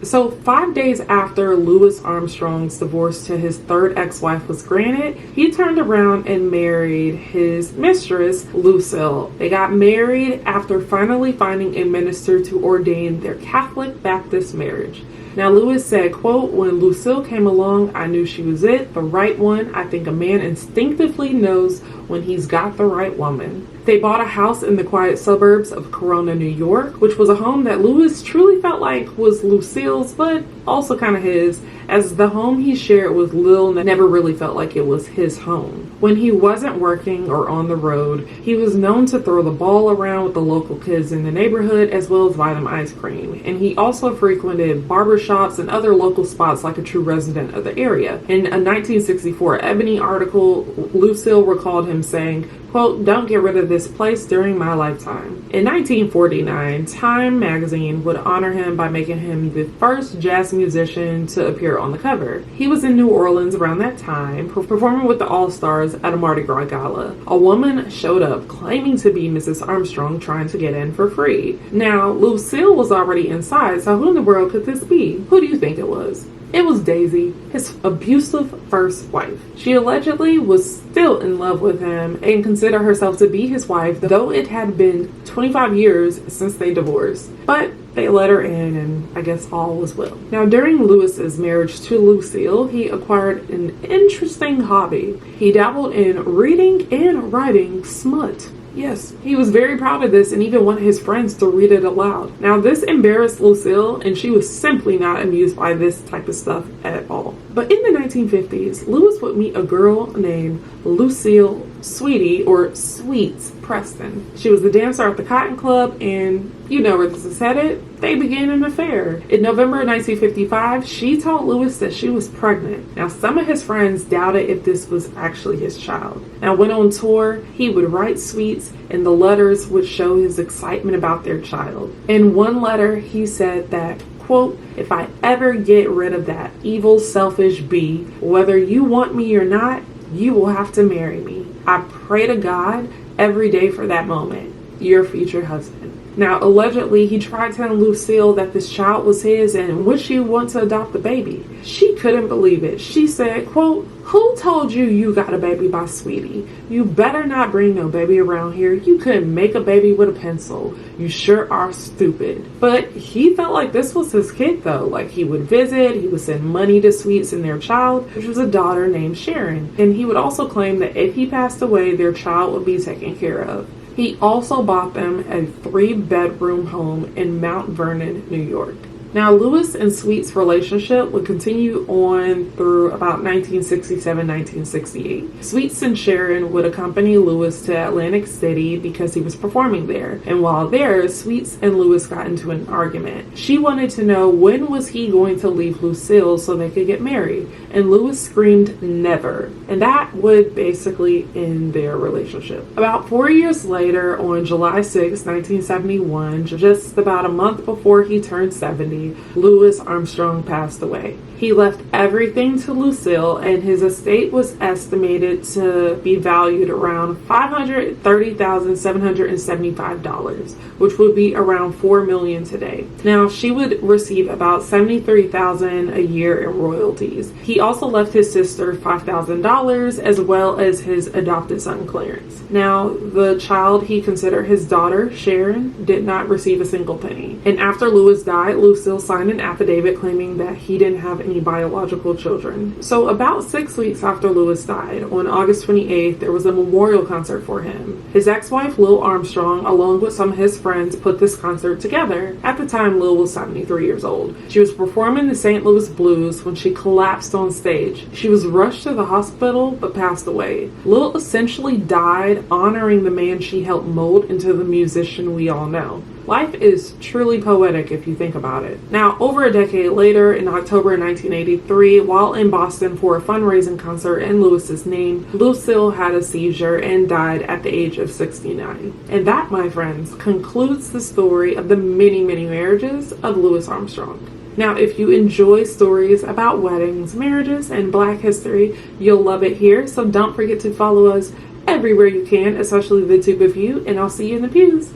So 5 days after Louis Armstrong's divorce to his third ex-wife was granted, he turned around and married his mistress, Lucille. They got married after finally finding a minister to ordain their Catholic Baptist marriage. Now, Louis said, quote, "When Lucille came along, I knew she was it, the right one. I think a man instinctively knows when he's got the right woman." They bought a house in the quiet suburbs of Corona, New York, which was a home that Louis truly felt like was Lucille's, but also kind of his, as the home he shared with Lil never really felt like it was his home. When he wasn't working or on the road, he was known to throw the ball around with the local kids in the neighborhood, as well as buy them ice cream. And he also frequented barbershops and other local spots like a true resident of the area. In a 1964 Ebony article, Lucille recalled him saying, quote, "Don't get rid of this place during my lifetime." In 1949, Time magazine would honor him by making him the first jazz musician to appear on the cover. He was in New Orleans around that time, performing with the All-Stars at a Mardi Gras gala. A woman showed up claiming to be Mrs. Armstrong, trying to get in for free. Now, Lucille was already inside, so who in the world could this be? Who do you think it was? It was Daisy, his abusive first wife. She allegedly was still in love with him and considered herself to be his wife, though it had been 25 years since they divorced. But they let her in, and I guess all was well. Now, during Louis's marriage to Lucille, he acquired an interesting hobby. He dabbled in reading and writing smut. Yes, he was very proud of this and even wanted his friends to read it aloud. Now, this embarrassed Lucille, and she was simply not amused by this type of stuff at all. But in the 1950s, Louis would meet a girl named Lucille Sweets Preston. She was the dancer at the Cotton Club, and you know where this is headed. They began an affair. In November 1955, she told Louis that she was pregnant. Now, some of his friends doubted if this was actually his child. Now, when on tour, he would write Sweets, and the letters would show his excitement about their child. In one letter, he said that, quote, "If I ever get rid of that evil, selfish bee, whether you want me or not, you will have to marry me. I pray to God every day for that moment. Your future husband." Now, allegedly, he tried telling Lucille that this child was his and would she want to adopt the baby. She couldn't believe it. She said, quote, "Who told you you got a baby by Sweetie? You better not bring no baby around here. You couldn't make a baby with a pencil. You sure are stupid." But he felt like this was his kid, though. Like, he would visit, he would send money to Sweets and their child, which was a daughter named Sharon. And he would also claim that if he passed away, their child would be taken care of. He also bought them a 3-bedroom home in Mount Vernon, New York. Now, Louis and Sweets' relationship would continue on through about 1967-1968. Sweets and Sharon would accompany Louis to Atlantic City because he was performing there. And while there, Sweets and Louis got into an argument. She wanted to know when was he going to leave Lucille so they could get married. And Louis screamed, "Never." And that would basically end their relationship. About 4 years later, on July 6, 1971, just about a month before he turned 70, Louis Armstrong passed away. He left everything to Lucille, and his estate was estimated to be valued around $530,775, which would be around $4 million today. Now, she would receive about $73,000 a year in royalties. He also left his sister $5,000, as well as his adopted son Clarence. Now, the child he considered his daughter, Sharon, did not receive a single penny. And after Louis died, Lucille signed an affidavit claiming that he didn't have any biological children. So about 6 weeks after Louis died, on August 28th, there was a memorial concert for him. His ex-wife, Louis Armstrong, along with some of his friends, put this concert together. At the time, Louis was 73 years old. She was performing the St. Louis Blues when she collapsed on stage. She was rushed to the hospital, but passed away. Louis essentially died honoring the man she helped mold into the musician we all know. Life is truly poetic if you think about it. Now, over a decade later, in October 1983, while in Boston for a fundraising concert in Louis's name, Lucille had a seizure and died at the age of 69. And that, my friends, concludes the story of the many, many marriages of Louis Armstrong. Now, if you enjoy stories about weddings, marriages, and Black history, you'll love it here. So don't forget to follow us everywhere you can, especially the two of you, and I'll see you in the pews.